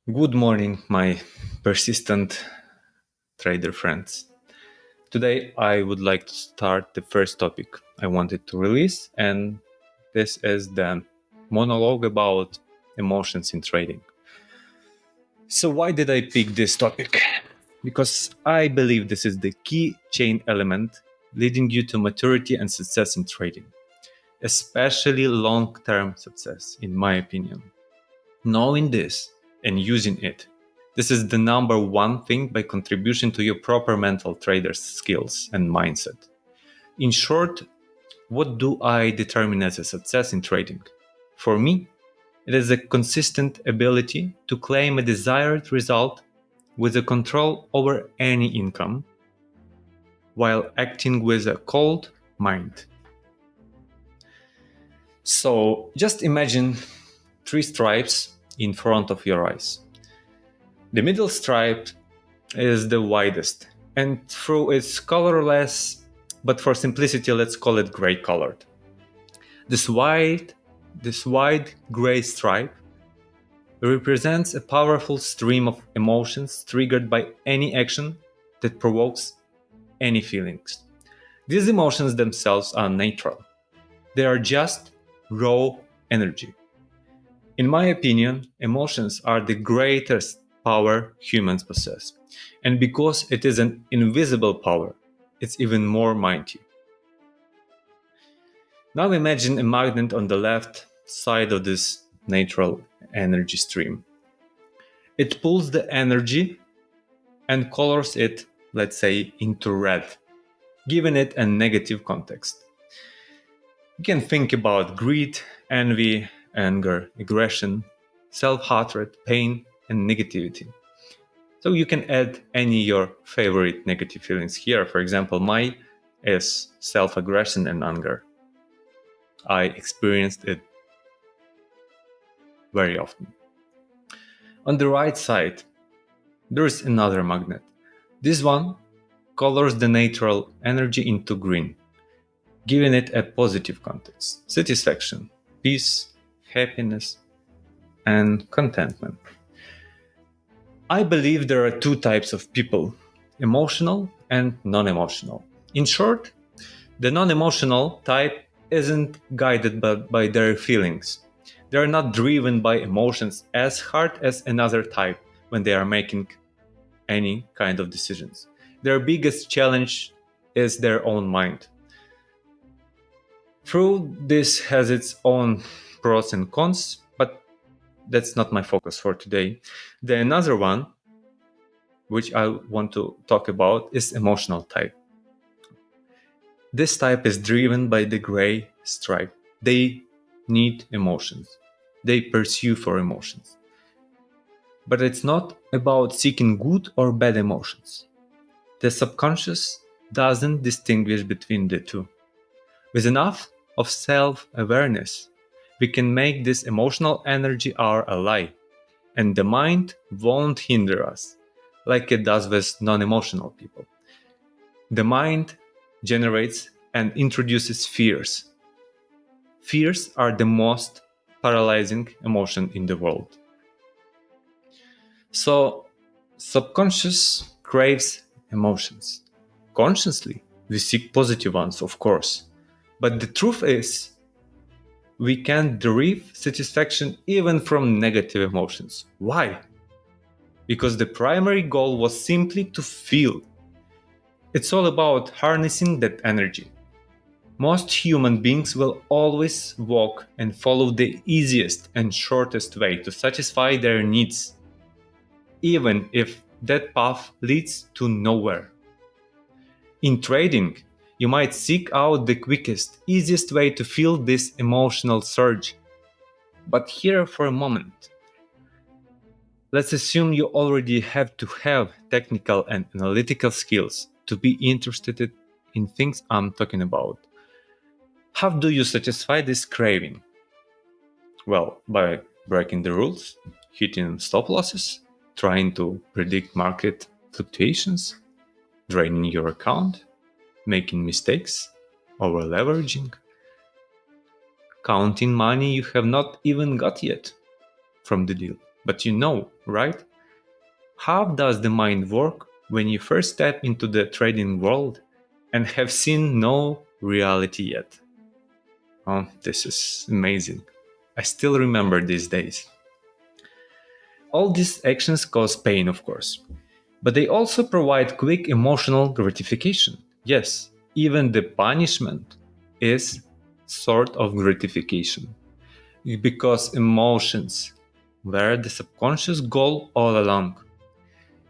Good morning, my persistent trader friends. Today, I would like to start the first topic I wanted to release, and this is the monologue about emotions in trading. So, why did I pick this topic? Because I believe this is the key chain element leading you to maturity and success in trading, especially long term success, in my opinion. Knowing this and using it, this is the number one thing by contribution to your proper mental trader skills and mindset. In short, what do I determine as a success in trading? For me, it is a consistent ability to claim a desired result with a control over any income while acting with a cold mind. So just imagine three stripes in front of your eyes. The middle stripe is the widest, and through its colorless, but for simplicity, let's call it gray colored. This wide, this wide gray stripe represents a powerful stream of emotions triggered by any action that provokes any feelings. These emotions themselves are neutral. They are just raw energy. In my opinion, emotions are the greatest power humans possess. And because it is an invisible power, it's even more mighty. Now imagine a magnet on the left side of this natural energy stream. It pulls the energy and colors it, let's say, into red, giving it a negative context. You can think about greed, envy, anger, aggression, self-hatred, pain, and negativity. So you can add any your favorite negative feelings here. For example, my is self-aggression and anger. I experienced it very often. On the right side, there is another magnet. This one colors the natural energy into green, giving it a positive context: satisfaction, peace, happiness, and contentment. I believe there are two types of people: emotional and non emotional. In short, the non emotional type isn't guided by their feelings. They are not driven by emotions as hard as another type when they are making any kind of decisions. Their biggest challenge is their own mind. True, this has its own pros and cons, but that's not my focus for today. The another one, which I want to talk about, is emotional type. This type is driven by the gray stripe. They need emotions. They pursue for emotions. But it's not about seeking good or bad emotions. The subconscious doesn't distinguish between the two. With enough of self-awareness, we can make this emotional energy our ally, and the mind won't hinder us like it does with non-emotional people. The mind generates and introduces fears. Fears are the most paralyzing emotion in the world. So, subconscious craves emotions. Consciously, we seek positive ones, of course. But the truth is, we can derive satisfaction even from negative emotions. Why? Because the primary goal was simply to feel. It's all about harnessing that energy. Most human beings will always walk and follow the easiest and shortest way to satisfy their needs, even if that path leads to nowhere. In trading, you might seek out the quickest, easiest way to feel this emotional surge. But here for a moment, let's assume you already have to have technical and analytical skills to be interested in things I'm talking about. How do you satisfy this craving? Well, by breaking the rules, hitting stop losses, trying to predict market fluctuations, draining your account, making mistakes, over leveraging, counting money you have not even got yet from the deal. But you know, right? How does the mind work when you first step into the trading world and have seen no reality yet? Oh, this is amazing. I still remember these days. All these actions cause pain, of course, but they also provide quick emotional gratification. Yes, even the punishment is sort of gratification because emotions were the subconscious goal all along.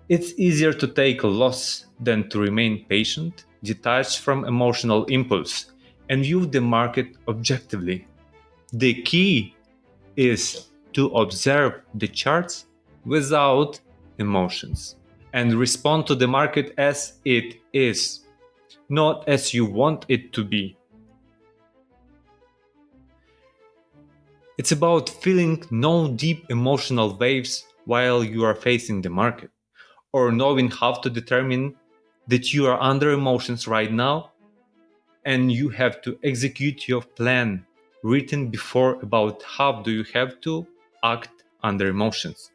It's easier to take a loss than to remain patient, detached from emotional impulse, and view the market objectively. The key is to observe the charts without emotions and respond to the market as it is, not as you want it to be. It's about feeling no deep emotional waves while you are facing the market, or knowing how to determine that you are under emotions right now and you have to execute your plan written before about how do you have to act under emotions.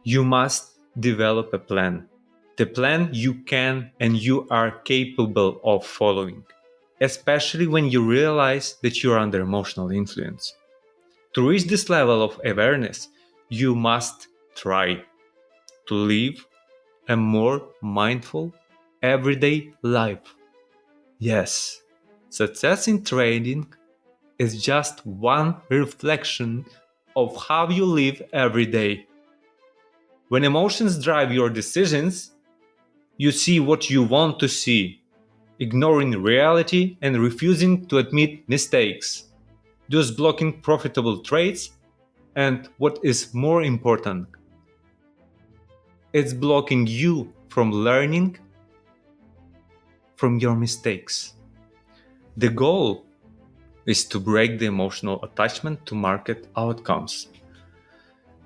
You must develop a plan. The plan you can and you are capable of following, especially when you realize that you are under emotional influence. To reach this level of awareness, you must try to live a more mindful, everyday life. Yes, success in trading is just one reflection of how you live every day. When emotions drive your decisions, you see what you want to see, ignoring reality and refusing to admit mistakes, thus blocking profitable trades, and what is more important, it's blocking you from learning from your mistakes. The goal is to break the emotional attachment to market outcomes.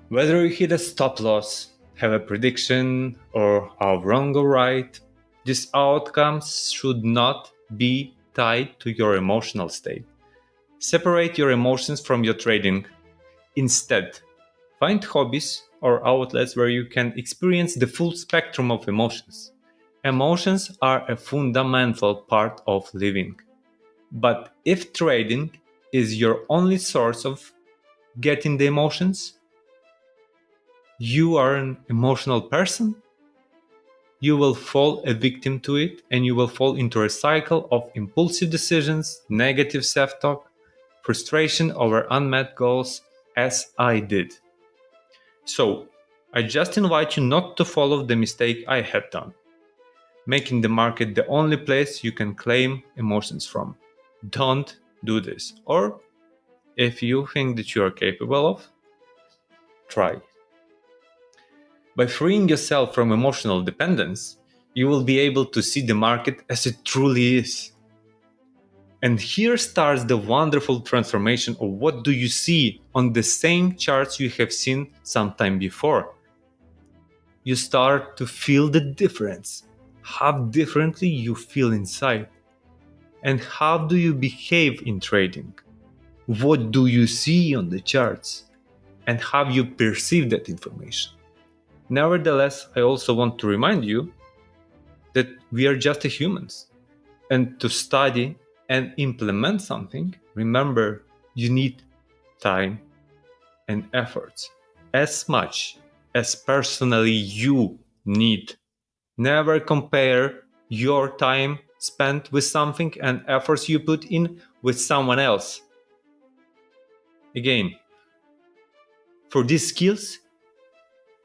Whether you hit a stop loss, have a prediction, or are wrong or right, these outcomes should not be tied to your emotional state. Separate your emotions from your trading. Instead, find hobbies or outlets where you can experience the full spectrum of emotions. Emotions are a fundamental part of living. But if trading is your only source of getting the emotions, you are an emotional person, you will fall a victim to it and you will fall into a cycle of impulsive decisions, negative self talk, frustration over unmet goals, as I did. So, I just invite you not to follow the mistake I had done, making the market the only place you can claim emotions from. Don't do this. Or, if you think that you are capable of, try. By freeing yourself from emotional dependence, you will be able to see the market as it truly is. And here starts the wonderful transformation of what do you see on the same charts you have seen sometime before. You start to feel the difference, how differently you feel inside, and how do you behave in trading. What do you see on the charts, and how you perceive that information. Nevertheless, I also want to remind you that we are just humans. And to study and implement something, remember you need time and efforts as much as personally you need. Never compare your time spent with something and efforts you put in with someone else. Again, for these skills,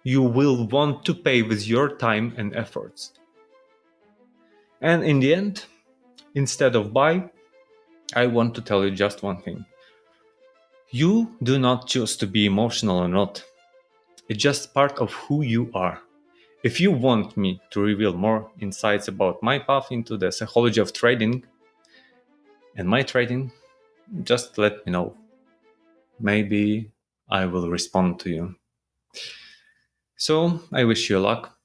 you will want to pay with your time and efforts. And in the end, instead of buy, I want to tell you just one thing. You do not choose to be emotional or not. It's just part of who you are. If you want me to reveal more insights about my path into the psychology of trading and my trading, just let me know. Maybe I will respond to you. So I wish you luck